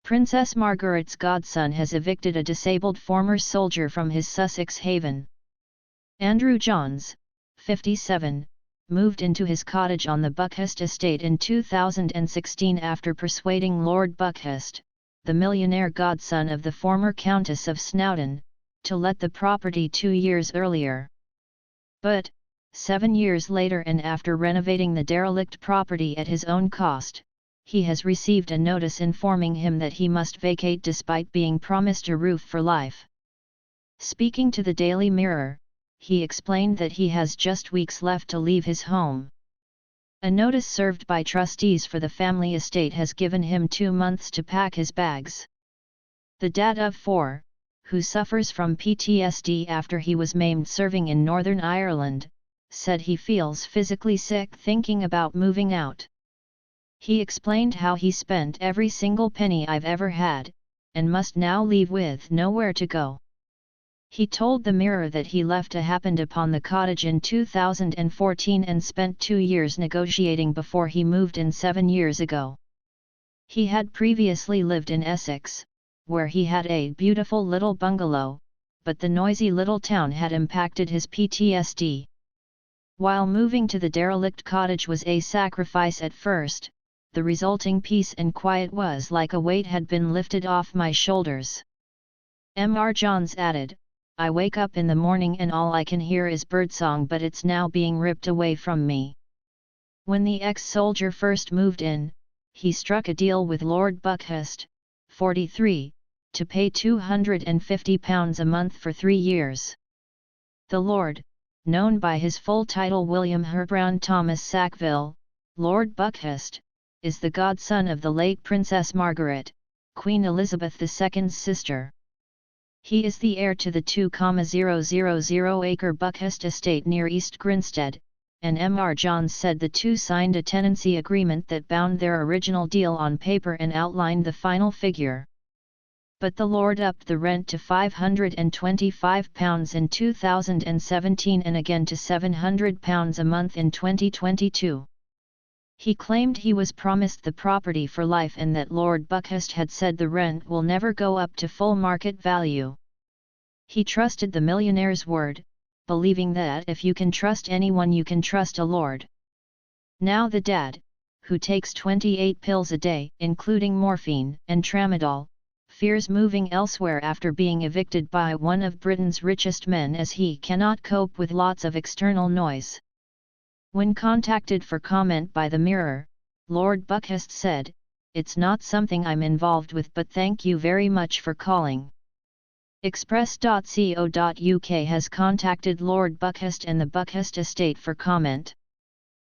Princess Margaret's godson has evicted a disabled former soldier from his Sussex haven. Andrew Johns, 57, moved into his cottage on the Buckhurst Estate in 2016 after persuading Lord Buckhurst, the millionaire godson of the former Countess of Snowdon, to let the property 2 years earlier. But, 7 years later and after renovating the derelict property at his own cost, he has received a notice informing him that he must vacate despite being promised a roof for life. Speaking to the Daily Mirror, he explained that he has just weeks left to leave his home. A notice served by trustees for the family estate has given him 2 months to pack his bags. The dad of 4, who suffers from PTSD after he was maimed serving in Northern Ireland, said he feels physically sick thinking about moving out. He explained how he spent every single penny I've ever had, and must now leave with nowhere to go. He told the Mirror that he left a happened upon the cottage in 2014 and spent 2 years negotiating before he moved in 7 years ago. He had previously lived in Essex, where he had a beautiful little bungalow, but the noisy little town had impacted his PTSD. While moving to the derelict cottage was a sacrifice at first, the resulting peace and quiet was like a weight had been lifted off my shoulders. Mr. Johns added, I wake up in the morning and all I can hear is birdsong, but it's now being ripped away from me. When the ex-soldier first moved in, he struck a deal with Lord Buckhurst, 43, to pay £250 a month for 3 years. The Lord, known by his full title William Herbrand Thomas Sackville, Lord Buckhurst, is the godson of the late Princess Margaret, Queen Elizabeth II's sister. He is the heir to the 2,000-acre Buckhurst Estate near East Grinstead, and Mr. Johns said the two signed a tenancy agreement that bound their original deal on paper and outlined the final figure. But the Lord upped the rent to £525 in 2017 and again to £700 a month in 2022. He claimed he was promised the property for life and that Lord Buckhurst had said the rent will never go up to full market value. He trusted the millionaire's word, believing that if you can trust anyone you can trust a lord. Now the dad, who takes 28 pills a day including morphine and tramadol, fears moving elsewhere after being evicted by one of Britain's richest men as he cannot cope with lots of external noise. When contacted for comment by the Mirror, Lord Buckhurst said, "It's not something I'm involved with, but thank you very much for calling." Express.co.uk has contacted Lord Buckhurst and the Buckhurst Estate for comment.